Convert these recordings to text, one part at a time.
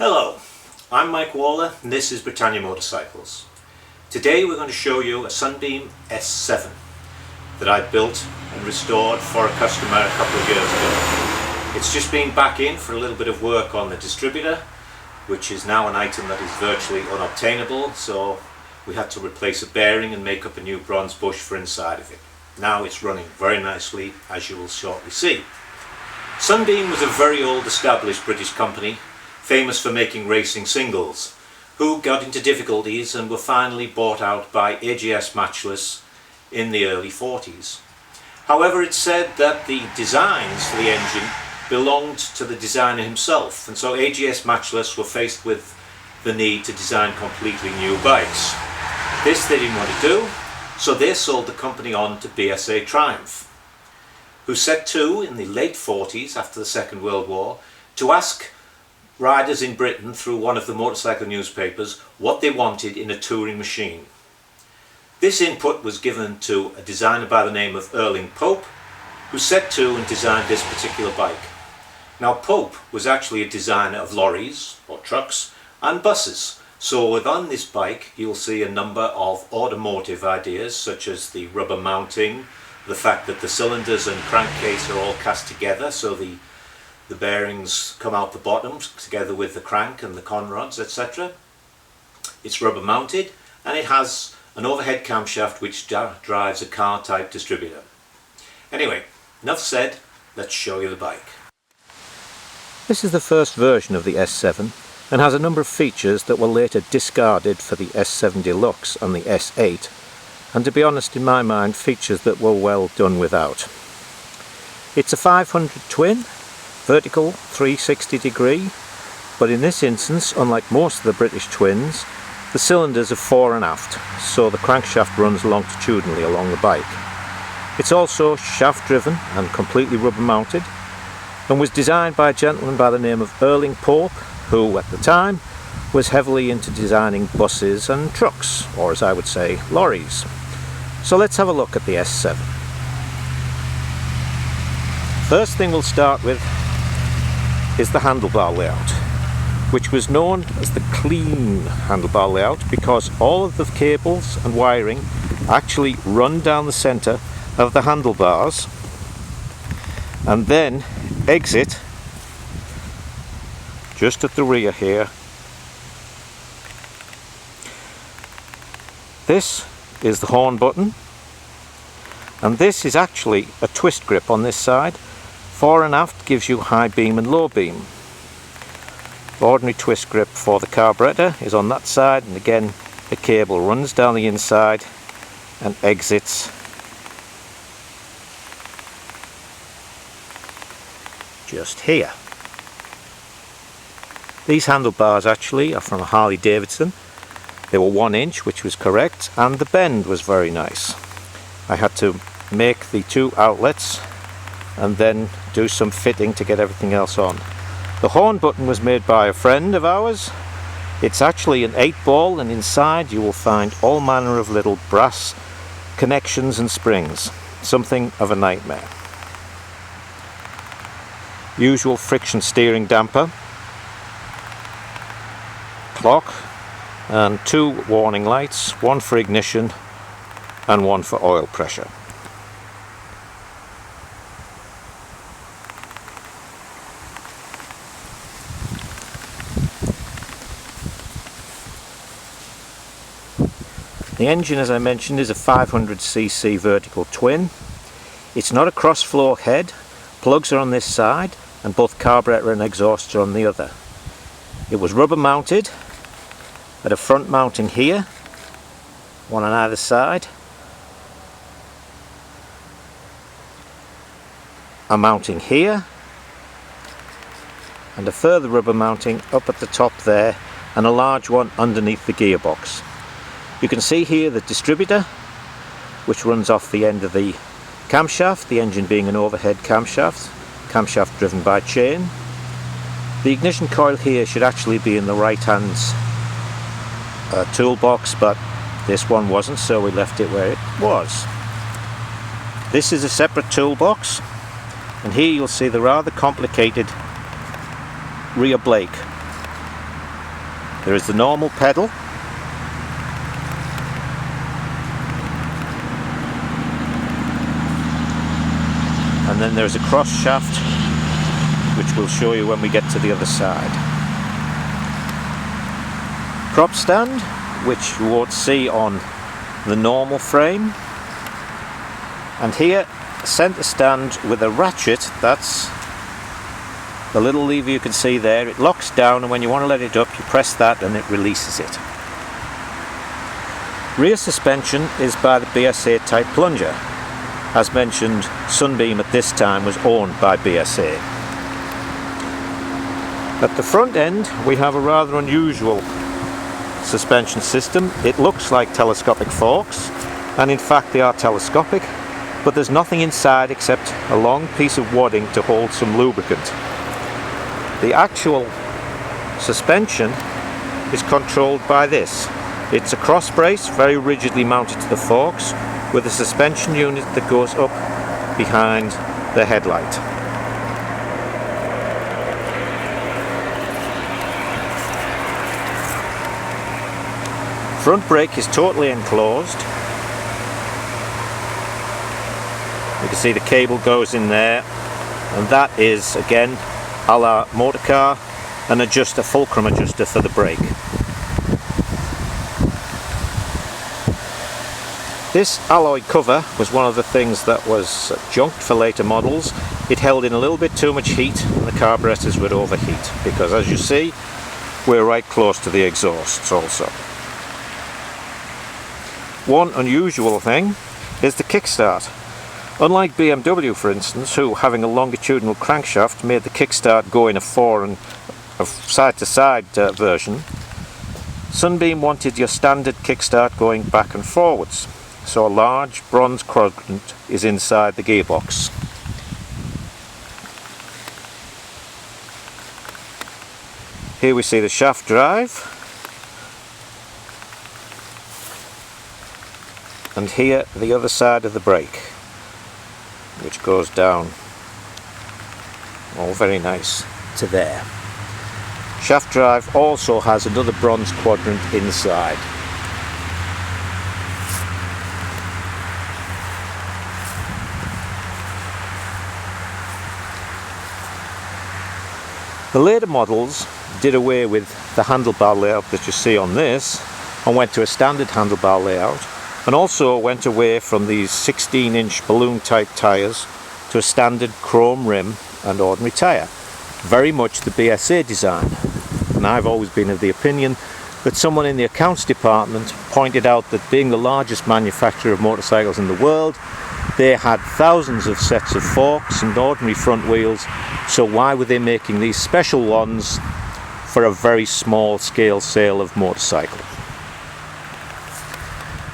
Hello, I'm Mike Waller and this is Britannia Motorcycles. Today we're going to show you a Sunbeam S7 that I built and restored for a customer a couple of years ago. It's just been back in for a little bit of work on the distributor, which is now an item that is virtually unobtainable, so we had to replace a bearing and make up a new bronze bush for inside of it. Now it's running very nicely, as you will shortly see. Sunbeam was a very old established British company, famous for making racing singles, who got into difficulties and were finally bought out by AGS Matchless in the early 40s. However, it's said that the designs for the engine belonged to the designer himself, and so AGS Matchless were faced with the need to design completely new bikes. This they didn't want to do, so they sold the company on to BSA Triumph, who set to in the late 40s, after the Second World War, to ask riders in Britain through one of the motorcycle newspapers what they wanted in a touring machine. This input was given to a designer by the name of Erling Pope, who set to and designed this particular bike. Now, Pope was actually a designer of lorries or trucks and buses, so within this bike you'll see a number of automotive ideas, such as the rubber mounting, the fact that the cylinders and crankcase are all cast together so the bearings come out the bottom together with the crank and the conrods, etc. It's rubber mounted and it has an overhead camshaft which drives a car type distributor. Anyway, enough said, let's show you the bike. This is the first version of the S7 and has a number of features that were later discarded for the S7 Deluxe and the S8, and to be honest, in my mind, features that were well done without. It's a 500 twin, vertical 360 degree, but in this instance, unlike most of the British twins, the cylinders are fore and aft, so the crankshaft runs longitudinally along the bike. It's also shaft driven and completely rubber mounted, and was designed by a gentleman by the name of Erling Pope, who at the time was heavily into designing buses and trucks, or as I would say, lorries. So let's have a look at the S7. First thing we'll start with is the handlebar layout, which was known as the clean handlebar layout because all of the cables and wiring actually run down the centre of the handlebars and then exit just at the rear here. This is the horn button, and this is actually a twist grip on this side. Fore and aft gives you high beam and low beam. The ordinary twist grip for the carburettor is on that side, and again the cable runs down the inside and exits just here. These handlebars actually are from a Harley Davidson. They were 1 inch, which was correct, and the bend was very nice. I had to make the 2 outlets and then do some fitting to get everything else on. The horn button was made by a friend of ours. It's actually an 8-ball, and inside you will find all manner of little brass connections and springs. Something of a nightmare. Usual friction steering damper, clock, and 2 warning lights, one for ignition and one for oil pressure. The engine, as I mentioned, is a 500cc vertical twin. It's not a cross-flow head. Plugs are on this side and both carburettor and exhaust are on the other. It was rubber mounted at a front mounting here, one on either side, a mounting here, and a further rubber mounting up at the top there, and a large one underneath the gearbox. You can see here the distributor, which runs off the end of the camshaft, the engine being an overhead camshaft driven by chain. The ignition coil here should actually be in the right hand toolbox, but this one wasn't, so we left it where it was. This is a separate toolbox, and here you'll see the rather complicated rear brake. There is the normal pedal, and then there's a cross shaft which we'll show you when we get to the other side. Prop stand, which you won't see on the normal frame, and here a centre stand with a ratchet. That's the little lever you can see there. It locks down, and when you want to let it up you press that and it releases it. Rear suspension is by the BSA type plunger. As mentioned, Sunbeam at this time was owned by BSA. At the front end we have a rather unusual suspension system. It looks like telescopic forks, and in fact they are telescopic, but there's nothing inside except a long piece of wadding to hold some lubricant. The actual suspension is controlled by this. It's a cross brace very rigidly mounted to the forks with a suspension unit that goes up behind the headlight. Front brake is totally enclosed. You can see the cable goes in there, and that is again a la motor car, an adjuster, fulcrum adjuster for the brake. This alloy cover was one of the things that was junked for later models. It held in a little bit too much heat and the carburetors would overheat, because as you see we're right close to the exhausts also. One unusual thing is the kickstart. Unlike BMW, for instance, who, having a longitudinal crankshaft, made the kickstart go in a side-to-side version, Sunbeam wanted your standard kickstart going back and forwards. So a large bronze quadrant is inside the gearbox. Here we see the shaft drive, and here the other side of the brake, which goes down, all very nice, to there. Shaft drive also has another bronze quadrant inside. The later models did away with the handlebar layout that you see on this and went to a standard handlebar layout, and also went away from these 16-inch balloon type tyres to a standard chrome rim and ordinary tyre. Very much the BSA design. And I've always been of the opinion that someone in the accounts department pointed out that being the largest manufacturer of motorcycles in the world, they had thousands of sets of forks and ordinary front wheels, so why were they making these special ones for a very small scale sale of motorcycle?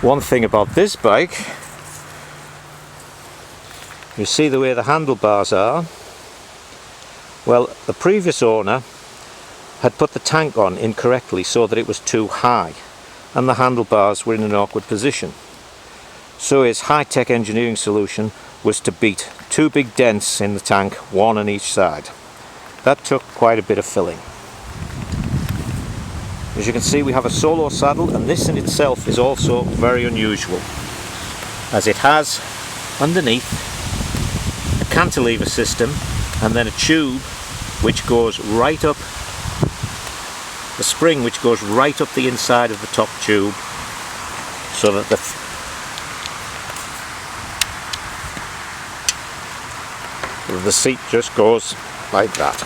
One thing about this bike, you see the way the handlebars are. Well, the previous owner had put the tank on incorrectly so that it was too high and the handlebars were in an awkward position. So his high-tech engineering solution was to beat two big dents in the tank, one on each side. That took quite a bit of filling. As you can see, we have a solo saddle, and this in itself is also very unusual, as it has underneath a cantilever system and then a tube which goes right up, a spring which goes right up the inside of the top tube, so that the seat just goes like that.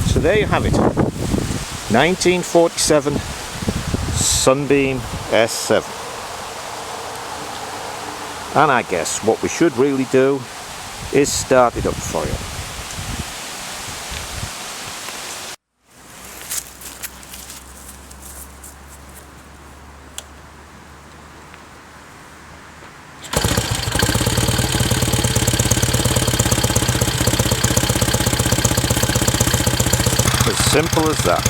So there you have it, 1947 Sunbeam S7. And I guess what we should really do is start it up for you. As simple as that.